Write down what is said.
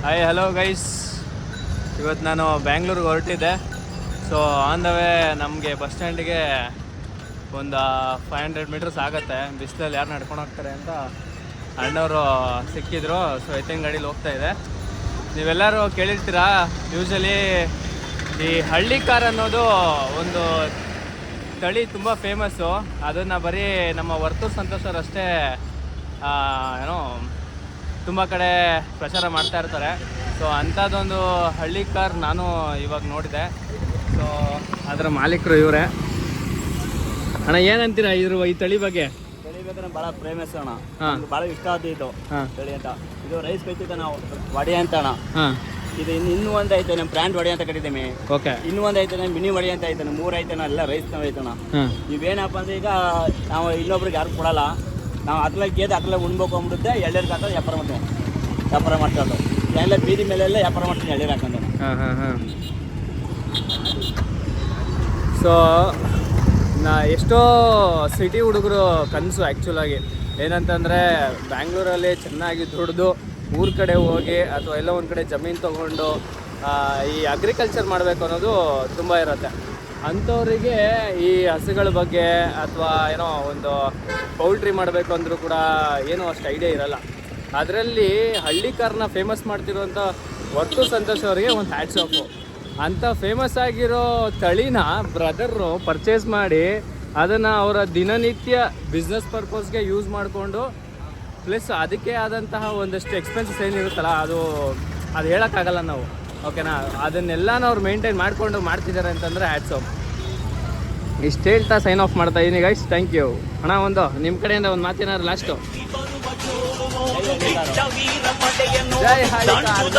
Hi hello guys, ಇವತ್ತು ನಾನು ಬ್ಯಾಂಗ್ಳೂರಿಗೆ ಹೊರಟಿದ್ದೆ. So on the way ನಮಗೆ ಬಸ್ ಸ್ಟ್ಯಾಂಡಿಗೆ ಒಂದು 500 ಮೀಟರ್ಸ್ ಆಗುತ್ತೆ. ಬಿಸಿಲಲ್ಲಿ ಯಾರು ನಡ್ಕೊಂಡು ಹೋಗ್ತಾರೆ ಅಂತ ಅಣ್ಣವರು ಸಿಕ್ಕಿದ್ರು. ಸೊ ಎತ್ತಿನ ಗಾಡೀಲಿ ಹೋಗ್ತಾ ಇದೆ. ನೀವೆಲ್ಲರೂ ಕೇಳಿರ್ತೀರಾ, ಯೂಶಲಿ ಈ ಹಳ್ಳಿ ಕಾರ್ ಅನ್ನೋದು ಒಂದು ತಳಿ ತುಂಬ ಫೇಮಸ್ಸು. ಅದನ್ನು ಬರೀ ನಮ್ಮ ವರ್ತೂರು ಸಂತೋಷರಷ್ಟೇ ಏನೋ ತುಂಬ ಕಡೆ ಪ್ರಚಾರ ಮಾಡ್ತಾ ಇರ್ತಾರೆ. ಸೊ ಅಂಥದ್ದೊಂದು ಹಳ್ಳಿ ಕಾರ್ ನಾನು ಇವಾಗ ನೋಡಿದೆ. ಸೊ ಅದರ ಮಾಲೀಕರು ಇವರೇ. ಅಣ್ಣ ಏನಂತೀರಾ ಈ ತಳಿ ಬಗ್ಗೆ? ತಳಿ ಬೇಕಾದ್ರೆ ಭಾಳ ಫೇಮಸ್ ಅಣ್ಣ, ಭಾಳ ಇಷ್ಟ ಆಯ್ತು ಇದು ತಳಿ ಅಂತ. ಇದು ರೈಸ್ ಕೈತಿದ್ದ ನಾವು ವಡೆ ಅಂತ ಅಣ್ಣ. ಇದು ಇನ್ನೂ ಒಂದು ಐತೆ ನಮ್ಮ ಬ್ರ್ಯಾಂಡ್ ವಡೆ ಅಂತ ಕರಿತೀವಿ. ಓಕೆ. ಇನ್ನೂ ಒಂದು ಐತೆ ಮಿನಿ ವಡೆ ಅಂತ ಐತೆ, 3 ಐತೆನ ಎಲ್ಲ ರೈಸ್ ನಾವು ಐತಣ್ಣ. ಇವೇನಪ್ಪ ಅಂದ್ರೆ ಈಗ ನಾವು ಇನ್ನೊಬ್ರಿಗೆ ಯಾರು ಕೊಡಲ್ಲ, ನಾವು ಅದ್ರಲ್ಲಿ ಗೇದು ಅದ್ರಲ್ಲಿ ಉಣ್ಬೇಕು ಅಂದ್ಬಿಡುತ್ತೆ. ಎಳ್ನೀರಿಗೆ ಹಾಕೋದು ವ್ಯಾಪಾರ ಮಾಡ್ಕೊಂಡು ಎಲ್ಲ ಬೀದಿ ಮೇಲೆಲ್ಲ ವ್ಯಾಪಾರ ಮಾಡ್ತೀನಿ ಎಳ್ನೀರು ಹಾಕೊಂಡು. ಸೊ ಎಷ್ಟೋ ಸಿಟಿ ಹುಡುಗರು ಕನಸು ಆ್ಯಕ್ಚುಲಾಗಿ ಏನಂತಂದರೆ ಬ್ಯಾಂಗ್ಳೂರಲ್ಲಿ ಚೆನ್ನಾಗಿ ದುಡಿದು ಊರ ಕಡೆ ಹೋಗಿ ಅಥವಾ ಎಲ್ಲ ಒಂದು ಕಡೆ ಜಮೀನು ತೊಗೊಂಡು ಈ ಅಗ್ರಿಕಲ್ಚರ್ ಮಾಡಬೇಕು ಅನ್ನೋದು ತುಂಬ ಇರುತ್ತೆ. ಅಂಥವರಿಗೆ ಈ ಹಸುಗಳ ಬಗ್ಗೆ ಅಥವಾ ಏನೋ ಒಂದು ಪೌಲ್ಟ್ರಿ ಮಾಡಬೇಕು ಅಂದರೂ ಕೂಡ ಏನೋ ಅಷ್ಟು ಐಡಿಯಾ ಇರಲ್ಲ. ಅದರಲ್ಲಿ ಹಳ್ಳಿ ಕಾರ್ನ ಫೇಮಸ್ ಮಾಡ್ತಿರೋಂಥ ವರ್ತೂರು ಸಂತೋಷ್ ಅವರಿಗೆ ಒಂದು ಹ್ಯಾಟ್ಸ್ ಆಫು. ಅಂಥ ಫೇಮಸ್ ಆಗಿರೋ ತಳಿನ ಬ್ರದರು ಪರ್ಚೇಸ್ ಮಾಡಿ ಅದನ್ನು ಅವರ ದಿನನಿತ್ಯ ಬಿಸ್ನೆಸ್ ಪರ್ಪಸ್ಗೆ ಯೂಸ್ ಮಾಡಿಕೊಂಡು, ಪ್ಲಸ್ ಅದಕ್ಕೆ ಆದಂತಹ ಒಂದಷ್ಟು ಎಕ್ಸ್ಪೆನ್ಸಸ್ ಏನಿರುತ್ತಲ್ಲ ಅದು ಹೇಳೋಕ್ಕಾಗಲ್ಲ ನಾವು. ಓಕೆನಾ? ಅದನ್ನೆಲ್ಲನೂ ಅವ್ರು ಮೇಂಟೈನ್ ಮಾಡಿಕೊಂಡು ಮಾಡ್ತಿದ್ದಾರೆ ಅಂತಂದರೆ ಹ್ಯಾಟ್ಸ್ ಆಫ್. ಇಷ್ಟು ಹೇಳ್ತಾ ಸೈನ್ ಆಫ್ ಮಾಡ್ತಾ ಇದ್ದೀನಿ ಗೈಸ್. ಥ್ಯಾಂಕ್ ಯು ಅಣ್ಣ. ಒಂದು ನಿಮ್ಮ ಕಡೆಯಿಂದ ಒಂದು ಮಾತೇನಾದ್ರು ಲಾಸ್ಟು? ಜೈ ಹಳ್ಳಿಕಾರ್.